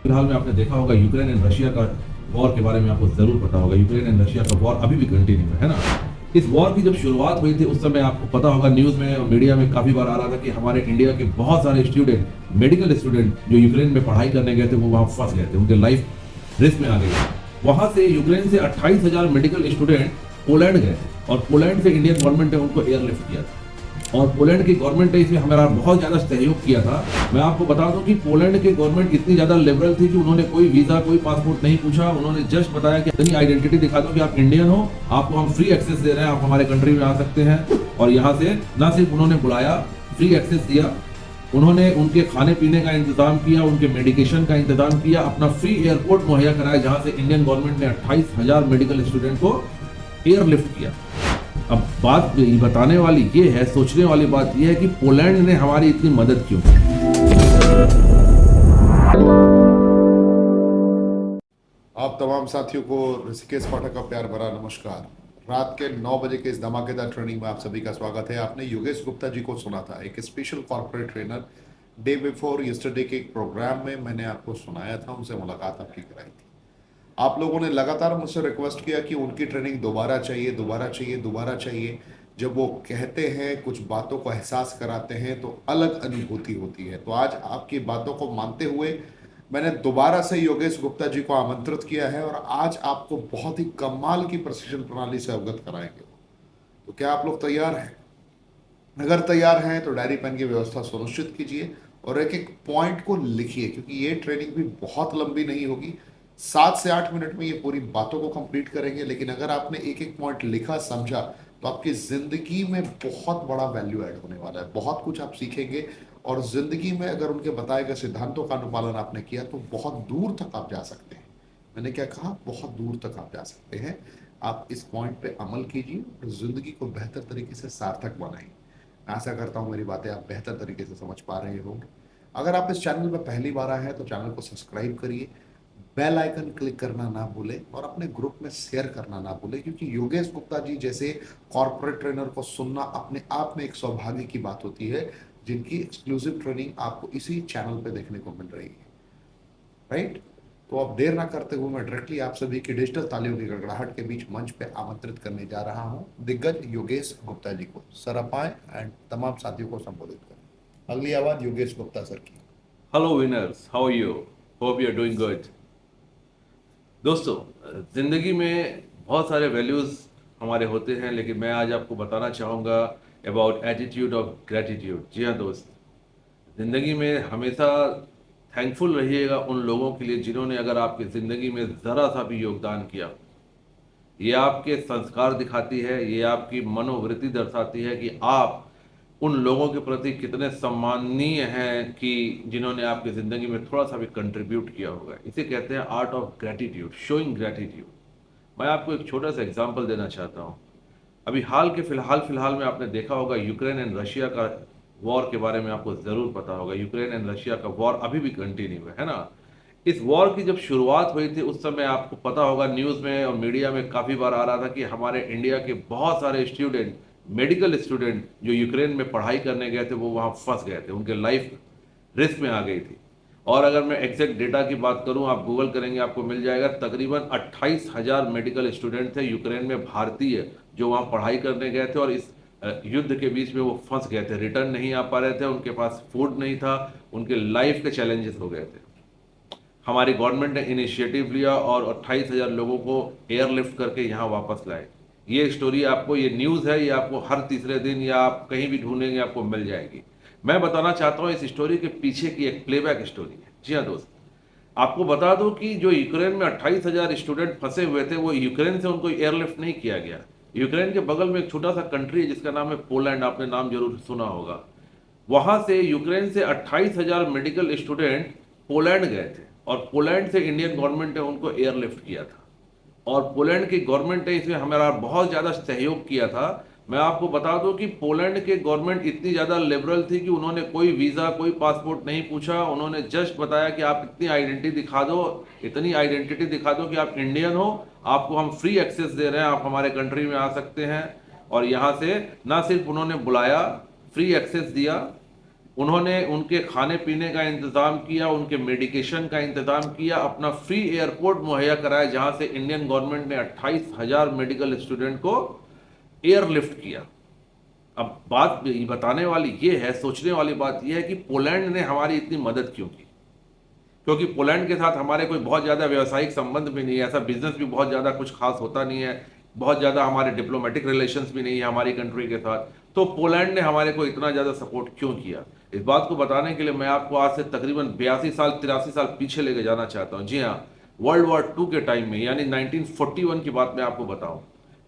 फिलहाल में आपने देखा होगा यूक्रेन एंड रशिया का वॉर के बारे में आपको जरूर पता होगा। यूक्रेन एंड रशिया का वॉर अभी भी कंटिन्यू है ना। इस वॉर की जब शुरुआत हुई थी उस समय आपको पता होगा न्यूज में और मीडिया में काफी बार आ रहा था कि हमारे इंडिया के बहुत सारे स्टूडेंट, मेडिकल स्टूडेंट जो यूक्रेन में पढ़ाई करने गए थे वो वहां फंस गए थे, उनके लाइफ रिस्क में आ गई। वहां से यूक्रेन से 28,000 मेडिकल स्टूडेंट पोलैंड गए थे और पोलैंड से इंडियन गवर्नमेंट ने उनको एयरलिफ्ट किया था और पोलैंड की गवर्नमेंट ने इसमें हमारा बहुत ज्यादा सहयोग किया था। मैं आपको बता दूं कि पोलैंड की गवर्नमेंट इतनी ज्यादा लिबरल थी कि उन्होंने कोई वीजा, कोई पासपोर्ट नहीं पूछा। उन्होंने जस्ट बताया कि अपनी आइडेंटिटी दिखा दो कि आप इंडियन हो, आपको हम फ्री एक्सेस दे रहे हैं, आप हमारे कंट्री में आ सकते हैं। और यहाँ से न सिर्फ उन्होंने बुलाया, फ्री एक्सेस दिया, उन्होंने उनके खाने पीने का इंतजाम किया, उनके मेडिकेशन का इंतजाम किया, अपना फ्री एयरपोर्ट मुहैया कराया जहां से इंडियन गवर्नमेंट ने 28,000 मेडिकल स्टूडेंट को एयरलिफ्ट किया। अब बात ये बताने वाली ये है, सोचने वाली बात ये है कि पोलैंड ने हमारी इतनी मदद क्यों की। आप तमाम साथियों को ऋषिकेश पाठक का प्यार भरा नमस्कार। रात के 9 बजे के इस धमाकेदार ट्रेनिंग में आप सभी का स्वागत है। आपने योगेश गुप्ता जी को सुना था, एक special corporate trainer. Day before yesterday के एक प्रोग्राम में मैंने आपको सुनाया था, उनसे मुलाकात आपकी कराई थी। आप लोगों ने लगातार मुझसे रिक्वेस्ट किया कि उनकी ट्रेनिंग दोबारा चाहिए, दोबारा चाहिए, दोबारा चाहिए। जब वो कहते हैं, कुछ बातों को एहसास कराते हैं तो अलग अनुभूति होती है। तो आज आपकी बातों को मानते हुए मैंने दोबारा से योगेश गुप्ता जी को आमंत्रित किया है और आज आपको बहुत ही कमाल की प्रशिक्षण प्रणाली से अवगत कराएंगे। तो क्या आप लोग तैयार हैं? अगर तैयार हैं तो डायरी पेन की व्यवस्था सुनिश्चित कीजिए और एक एक पॉइंट को लिखिए, क्योंकि ये ट्रेनिंग भी बहुत लंबी नहीं होगी। 7 से 8 मिनट में ये पूरी बातों को कंप्लीट करेंगे, लेकिन अगर आपने एक एक पॉइंट लिखा, समझा, तो आपकी जिंदगी में बहुत बड़ा वैल्यू ऐड होने वाला है। बहुत कुछ आप सीखेंगे और जिंदगी में अगर उनके बताए गए सिद्धांतों का अनुपालन आपने किया तो बहुत दूर तक आप जा सकते हैं। मैंने क्या कहा? बहुत दूर तक आप जा सकते हैं। आप इस पॉइंट पे अमल कीजिए और जिंदगी को बेहतर तरीके से सार्थक बनाइए। मैं आशा करता हूँ मेरी बातें आप बेहतर तरीके से समझ पा रहे होंगे। अगर आप इस चैनल पर पहली बार आए हैं तो चैनल को सब्सक्राइब करिए, बेल आइकन क्लिक करना ना भूलें और अपने ग्रुप में शेयर करना ना भूलें, क्योंकि योगेश गुप्ता जी जैसे कॉर्पोरेट ट्रेनर को सुनना अपने आप में एक सौभाग्य की बात होती है, जिनकी एक्सक्लूसिव ट्रेनिंग आपको इसी चैनल पे देखने को मिल रही है। राइट? तो अब देर ना करते हुए मैं डायरेक्टली आप सभी की डिजिटल तालियों की गड़गड़ाहट के बीच मंच पे आमंत्रित करने जा रहा हूं दिग्गज योगेश गुप्ता जी को। सर आप आए एंड तमाम साथियों को संबोधित करें। अगली आवाज योगेश गुप्ता सर की। Hello winners, how are you? Hope you are doing good. दोस्तों, जिंदगी में बहुत सारे वैल्यूज हमारे होते हैं, लेकिन मैं आज आपको बताना चाहूँगा अबाउट एटीट्यूड ऑफ ग्रेटिट्यूड। जी हाँ दोस्त, जिंदगी में हमेशा थैंकफुल रहिएगा उन लोगों के लिए जिन्होंने अगर आपकी ज़िंदगी में ज़रा सा भी योगदान किया। ये आपके संस्कार दिखाती है, ये आपकी मनोवृत्ति दर्शाती है कि आप उन लोगों के प्रति कितने सम्माननीय हैं कि जिन्होंने आपकी ज़िंदगी में थोड़ा सा भी कंट्रीब्यूट किया होगा। इसे कहते हैं art of gratitude, showing gratitude. मैं आपको एक छोटा सा एग्जांपल देना चाहता हूँ। अभी हाल फिलहाल में आपने देखा होगा यूक्रेन एंड रशिया का वॉर के बारे में आपको ज़रूर पता होगा। यूक्रेन एंड रशिया का वॉर अभी भी कंटिन्यू है ना। इस वॉर की जब शुरुआत हुई थी उस समय आपको पता होगा न्यूज़ में और मीडिया में काफ़ी बार आ रहा था कि हमारे इंडिया के बहुत सारे स्टूडेंट, मेडिकल स्टूडेंट जो यूक्रेन में पढ़ाई करने गए थे वो वहाँ फंस गए थे, उनके लाइफ रिस्क में आ गई थी। और अगर मैं एग्जैक्ट डेटा की बात करूं, आप गूगल करेंगे आपको मिल जाएगा, तकरीबन 28,000 मेडिकल स्टूडेंट थे यूक्रेन में भारतीय जो वहाँ पढ़ाई करने गए थे और इस युद्ध के बीच में वो फंस गए थे, रिटर्न नहीं आ पा रहे थे, उनके पास फूड नहीं था, उनके लाइफ के चैलेंजेस हो गए थे। हमारी गवर्नमेंट ने इनिशिएटिव लिया और 28,000 लोगों को एयरलिफ्ट करके यहाँ वापस लाए। ये स्टोरी आपको, ये न्यूज़ है, ये आपको हर तीसरे दिन या आप कहीं भी ढूंढेंगे आपको मिल जाएगी। मैं बताना चाहता हूँ इस स्टोरी के पीछे की एक प्लेबैक स्टोरी है। जी हाँ दोस्त, आपको बता दूं कि जो यूक्रेन में 28,000 स्टूडेंट फंसे हुए थे वो यूक्रेन से उनको एयरलिफ्ट नहीं किया गया। यूक्रेन के बगल में एक छोटा सा कंट्री है जिसका नाम है पोलैंड, आपने नाम जरूर सुना होगा। वहां से यूक्रेन से 28,000 मेडिकल स्टूडेंट पोलैंड गए थे और पोलैंड से इंडियन गवर्नमेंट ने उनको एयरलिफ्ट किया था और पोलैंड की गवर्नमेंट ने इसमें हमारा बहुत ज़्यादा सहयोग किया था। मैं आपको बता दूं कि पोलैंड के गवर्नमेंट इतनी ज़्यादा लिबरल थी कि उन्होंने कोई वीज़ा, कोई पासपोर्ट नहीं पूछा। उन्होंने जस्ट बताया कि आप इतनी आइडेंटिटी दिखा दो, इतनी आइडेंटिटी दिखा दो कि आप इंडियन हो, आपको हम फ्री एक्सेस दे रहे हैं, आप हमारे कंट्री में आ सकते हैं। और यहाँ से ना सिर्फ उन्होंने बुलाया, फ्री एक्सेस दिया, उन्होंने उनके खाने पीने का इंतज़ाम किया, उनके मेडिकेशन का इंतज़ाम किया, अपना फ्री एयरपोर्ट मुहैया कराया जहां से इंडियन गवर्नमेंट ने 28,000 मेडिकल स्टूडेंट को एयरलिफ्ट किया। अब बात ये बताने वाली ये है, सोचने वाली बात ये है कि पोलैंड ने हमारी इतनी मदद क्यों की। क्योंकि पोलैंड के साथ हमारे कोई बहुत ज़्यादा व्यावसायिक संबंध भी नहीं है, ऐसा बिजनेस भी बहुत ज़्यादा कुछ खास होता नहीं है, बहुत ज़्यादा हमारे डिप्लोमेटिक रिलेशंस भी नहीं है हमारी कंट्री के साथ। तो पोलैंड ने हमारे को इतना ज़्यादा सपोर्ट क्यों किया, इस बात को बताने के लिए मैं आपको आज से तकरीबन 82 साल 83 साल पीछे लेके जाना चाहता हूँ। जी हाँ, वर्ल्ड वॉर टू के टाइम में, यानी 1941 की बात मैं आपको बताऊँ।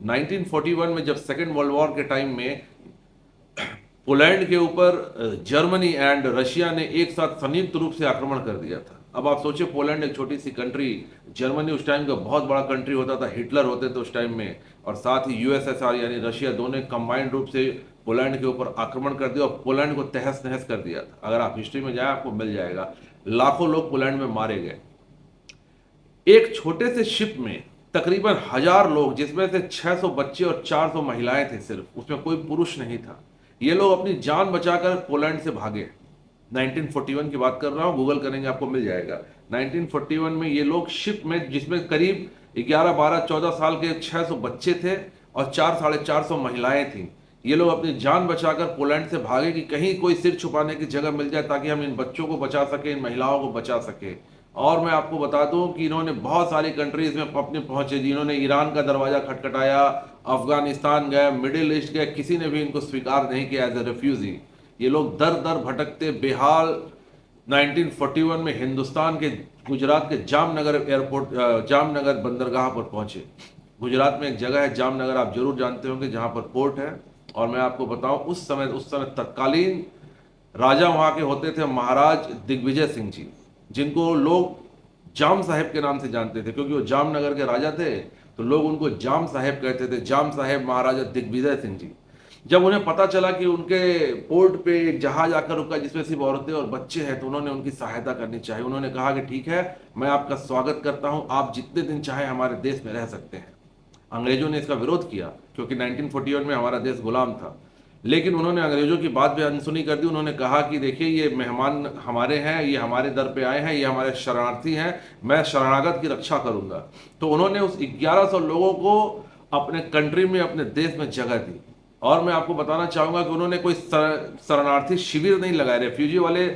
1941 में जब सेकेंड वर्ल्ड वॉर के टाइम में पोलैंड के ऊपर जर्मनी एंड रशिया ने एक साथ संयुक्त रूप से आक्रमण कर दिया था। अब आप सोचिए, पोलैंड एक छोटी सी कंट्री, जर्मनी उस टाइम का बहुत बड़ा कंट्री होता था, हिटलर होते थे उस टाइम में, और साथ ही यूएसएसआर यानी रशिया, दोनों कंबाइंड रूप से पोलैंड के ऊपर आक्रमण कर दिया और पोलैंड को तहस नहस कर दिया था। अगर आप हिस्ट्री में जाए आपको मिल जाएगा, लाखों लोग पोलैंड में मारे गए। एक छोटे से शिप में तकरीबन 1000 लोग, जिसमें से 600 बच्चे और 400 महिलाएं थे सिर्फ, उसमें कोई पुरुष नहीं था। ये लोग अपनी जान बचाकर पोलैंड से भागे। 1941 की बात कर रहा हूं, गूगल करेंगे आपको मिल जाएगा। 1941 में ये लोग शिप में, जिसमें करीब 11, 12, 14 साल के 600 बच्चे थे और 400-450 महिलाएं थीं। ये लोग अपनी जान बचाकर पोलैंड से भागे कि कहीं कोई सिर छुपाने की जगह मिल जाए ताकि हम इन बच्चों को बचा सके, इन महिलाओं को बचा सके। और मैं आपको बता दूं कि इन्होंने बहुत सारी कंट्रीज में अपने पहुंचे जी। इन्होंने ईरान का दरवाजा खटखटाया, अफगानिस्तान गए, मिडिल ईस्ट गए, किसी ने भी इनको स्वीकार नहीं किया एज ए रेफ्यूजी। ये लोग दर दर भटकते बेहाल 1941 में हिंदुस्तान के गुजरात के जामनगर एयरपोर्ट, जामनगर बंदरगाह पर पहुंचे। गुजरात में एक जगह है जामनगर, आप जरूर जानते होंगे, जहां पर पोर्ट है। और मैं आपको बताऊं, उस समय तत्कालीन राजा वहां के होते थे महाराज दिग्विजय सिंह जी, जिनको लोग जाम साहेब के नाम से जानते थे, क्योंकि वो जामनगर के राजा थे तो लोग उनको जाम साहेब कहते थे। जाम साहेब महाराजा दिग्विजय सिंह जी, जब उन्हें पता चला कि उनके पोर्ट पे एक जहाज आकर रुका जिसमें सिर्फ औरतें और बच्चे हैं, तो उन्होंने उनकी सहायता करनी चाहिए। उन्होंने कहा कि ठीक है, मैं आपका स्वागत करता हूं, आप जितने दिन चाहे हमारे देश में रह सकते हैं। अंग्रेजों ने इसका विरोध किया क्योंकि 1941 में हमारा देश गुलाम था, लेकिन उन्होंने अंग्रेजों की बात भी अनसुनी कर दी। उन्होंने कहा कि देखिए, ये मेहमान हमारे हैं, ये हमारे दर पे आए हैं, ये हमारे शरणार्थी हैं, मैं शरणागत की रक्षा करूंगा। तो उन्होंने उस 1100 लोगों को अपने कंट्री में, अपने देश में जगह दी। और मैं आपको बताना चाहूंगा कि उन्होंने कोई शरणार्थी शिविर नहीं लगाए, रेफ्यूजी वाले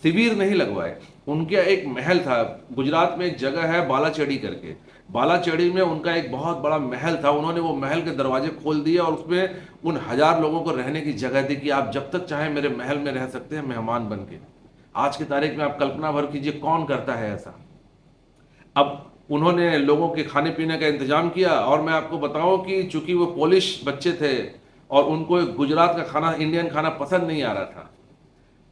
शिविर नहीं लगवाए। उनके एक महल था, गुजरात में एक जगह है बालाचेड़ी करके, बालाचेड़ी में उनका एक बहुत बड़ा महल था। उन्होंने वो महल के दरवाजे खोल दिए और उसमें उन 1000 लोगों को रहने की जगह दी कि आप जब तक चाहे मेरे महल में रह सकते हैं, मेहमान बन के। आज की तारीख में आप कल्पना भर कीजिए कौन करता है ऐसा। अब उन्होंने लोगों के खाने पीने का इंतजाम किया। और मैं आपको बताऊं कि चूंकि वो पोलिश बच्चे थे और उनको गुजरात का खाना, इंडियन खाना पसंद नहीं आ रहा था,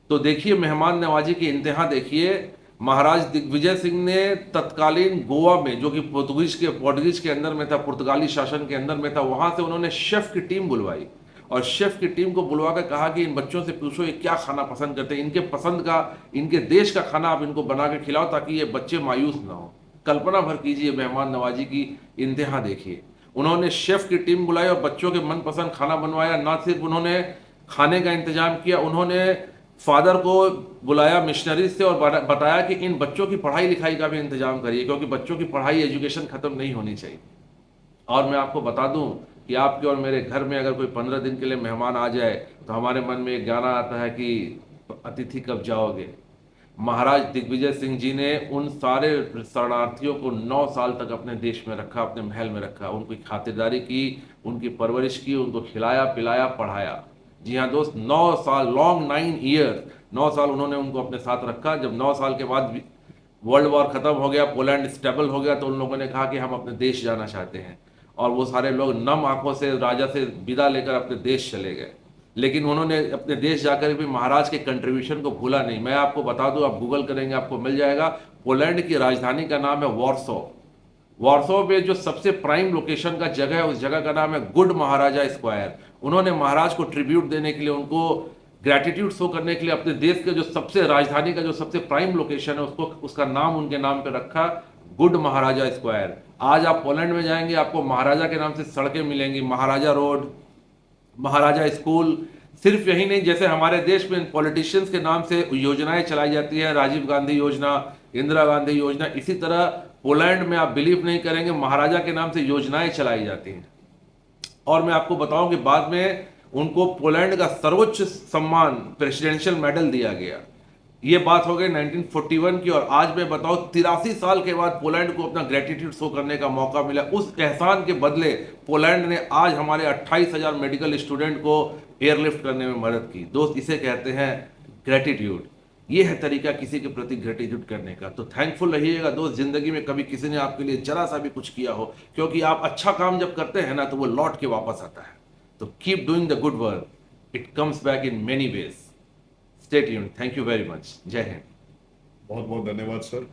तो देखिए मेहमान नवाजी की इंतहा देखिए। महाराज दिग्विजय सिंह ने तत्कालीन गोवा में, जो कि पोर्टुगीज के अंदर में था, पुर्तगाली शासन के अंदर में था, वहां से उन्होंने शेफ की टीम बुलवाई और शेफ की टीम को बुलवा कर कहा कि इन बच्चों से पूछो ये क्या खाना पसंद करते हैं, इनके पसंद का, इनके देश का खाना आप इनको बना के खिलाओ ताकि ये बच्चे मायूस ना हो। कल्पना भर कीजिए मेहमान नवाजी की इंतहा देखिए। उन्होंने शेफ की टीम बुलाई और बच्चों के मनपसंद खाना बनवाया। ना सिर्फ उन्होंने खाने का इंतजाम किया, उन्होंने फादर को बुलाया मिशनरी से और बताया कि इन बच्चों की पढ़ाई लिखाई का भी इंतजाम करिए, क्योंकि बच्चों की पढ़ाई, एजुकेशन खत्म नहीं होनी चाहिए। और मैं आपको बता दूं कि आपके और मेरे घर में अगर कोई 15 दिन के लिए मेहमान आ जाए तो हमारे मन में एक गाना आता है कि अतिथि कब जाओगे। महाराज दिग्विजय सिंह जी ने उन सारे शरणार्थियों को 9 साल तक अपने देश में रखा, अपने महल में रखा, उनकी खातिरदारी की, उनकी परवरिश की, उनको खिलाया पिलाया पढ़ाया। जी हाँ दोस्त, 9 साल, लॉन्ग 9 ईयर, 9 साल उन्होंने उनको अपने साथ रखा। जब 9 साल के बाद वर्ल्ड वॉर खत्म हो गया, पोलैंड स्टेबल हो गया, तो उन लोगों ने कहा कि हम अपने देश जाना चाहते हैं। और वो सारे लोग नम आंखों से राजा से विदा लेकर अपने देश चले गए। लेकिन उन्होंने अपने देश जाकर भी महाराज के कंट्रीब्यूशन को भूला नहीं। मैं आपको बता दूं, आप गूगल करेंगे आपको मिल जाएगा, पोलैंड की राजधानी का नाम है वॉर्सो। वॉर्सो में जो सबसे प्राइम लोकेशन का जगह है, उस जगह का नाम है गुड महाराजा स्क्वायर। उन्होंने महाराज को ट्रिब्यूट देने के लिए, उनको ग्रेटिट्यूड शो करने के लिए अपने देश के जो सबसे राजधानी का जो सबसे प्राइम लोकेशन है, उसको, उसका नाम उनके नाम पे रखा, गुड महाराजा स्क्वायर। आज आप पोलैंड में जाएंगे, आपको महाराजा के नाम से सड़कें मिलेंगी, महाराजा रोड, महाराजा स्कूल, सिर्फ यही नहीं, जैसे हमारे देश में पॉलिटिशियंस के नाम से योजनाएं चलाई जाती हैं, राजीव गांधी योजना, इंदिरा गांधी योजना, इसी तरह पोलैंड में आप बिलीव नहीं करेंगे महाराजा के नाम से योजनाएं चलाई जाती हैं। और मैं आपको बताऊं कि बाद में उनको पोलैंड का सर्वोच्च सम्मान प्रेसिडेंशियल मेडल दिया गया। ये बात हो गई 1941 की। और आज मैं बताऊं 83 साल के बाद पोलैंड को अपना ग्रेटिट्यूड शो करने का मौका मिला। उस एहसान के बदले पोलैंड ने आज हमारे 28,000 मेडिकल स्टूडेंट को एयरलिफ्ट करने में मदद की। दोस्त, इसे कहते हैं ग्रेटिट्यूड। ये है तरीका किसी के प्रति ग्रेटिट्यूड करने का। तो थैंकफुल रहिएगा दोस्त, जिंदगी में कभी किसी ने आपके लिए जरा सा भी कुछ किया हो, क्योंकि आप अच्छा काम जब करते हैं ना तो वो लौट के वापस आता है। तो keep doing the good work, it comes back in many ways. Stay tuned. Thank you very much. जय हिंद। बहुत बहुत धन्यवाद सर।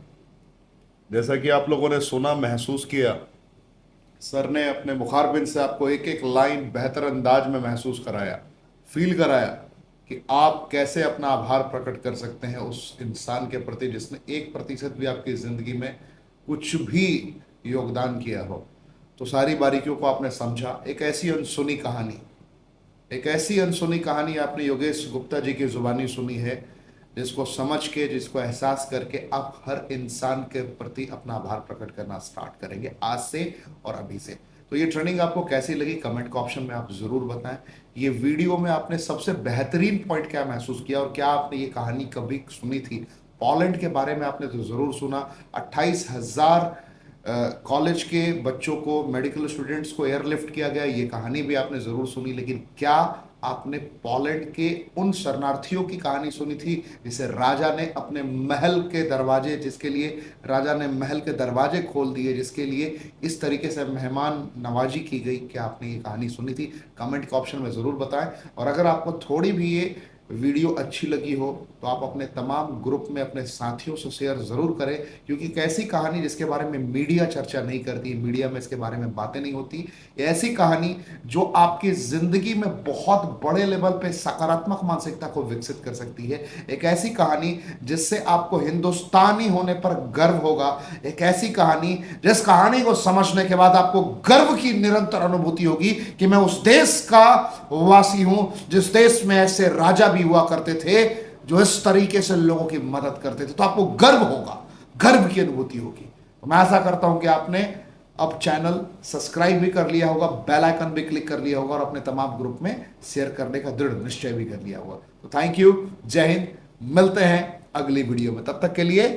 जैसा कि आप लोगों ने सुना, महसूस किया, सर ने अपने मुखारबिन से आपको एक एक लाइन बेहतर अंदाज में महसूस कराया, फील कराया कि आप कैसे अपना आभार प्रकट कर सकते हैं उस इंसान के प्रति जिसने 1% भी आपकी ज़िंदगी में कुछ भी योगदान किया हो। तो सारी बारीकियों को आपने समझा। एक ऐसी अनसुनी कहानी आपने योगेश गुप्ता जी की ज़ुबानी सुनी है, जिसको समझ के, जिसको एहसास करके आप हर इंसान के प्रति अपना आभार प्रकट करना स्टार्ट करेंगे आज से और अभी से। तो ये ट्रेनिंग आपको कैसी लगी कमेंट के ऑप्शन में आप ज़रूर बताएं। ये वीडियो में आपने सबसे बेहतरीन पॉइंट क्या महसूस किया और क्या आपने ये कहानी कभी सुनी थी? पोलैंड के बारे में आपने तो ज़रूर सुना। 28,000 कॉलेज के बच्चों को, मेडिकल स्टूडेंट्स को एयरलिफ्ट किया गया, ये कहानी भी आपने ज़रूर सुनी। लेकिन क्या आपने पोलैंड के उन शरणार्थियों की कहानी सुनी थी जिसे राजा ने अपने महल के दरवाजे, जिसके लिए राजा ने महल के दरवाजे खोल दिए, जिसके लिए इस तरीके से मेहमान नवाजी की गई? क्या आपने ये कहानी सुनी थी? कमेंट के ऑप्शन में ज़रूर बताएं। और अगर आपको थोड़ी भी ये वीडियो अच्छी लगी हो तो आप अपने तमाम ग्रुप में अपने साथियों से शेयर ज़रूर करें, क्योंकि एक ऐसी कहानी जिसके बारे में मीडिया चर्चा नहीं करती, मीडिया में इसके बारे में बातें नहीं होती, ऐसी कहानी जो आपकी ज़िंदगी में बहुत बड़े लेवल पे सकारात्मक मानसिकता को विकसित कर सकती है, एक ऐसी कहानी जिससे आपको हिंदुस्तानी होने पर गर्व होगा, एक ऐसी कहानी जिस कहानी को समझने के बाद आपको गर्व की निरंतर अनुभूति होगी कि मैं उस देश का वासी हूं जिस देश में ऐसे राजा भी हुआ करते थे जो इस तरीके से लोगों की मदद करते थे। तो आपको गर्व होगा, गर्व की अनुभूति होगी। तो मैं आशा करता हूं कि आपने अब चैनल सब्सक्राइब भी कर लिया होगा, बेल आइकन भी क्लिक कर लिया होगा और अपने तमाम ग्रुप में शेयर करने का दृढ़ निश्चय भी कर लिया होगा। तो थैंक यू, जय हिंद। मिलते हैं अगली वीडियो में, तब तक के लिए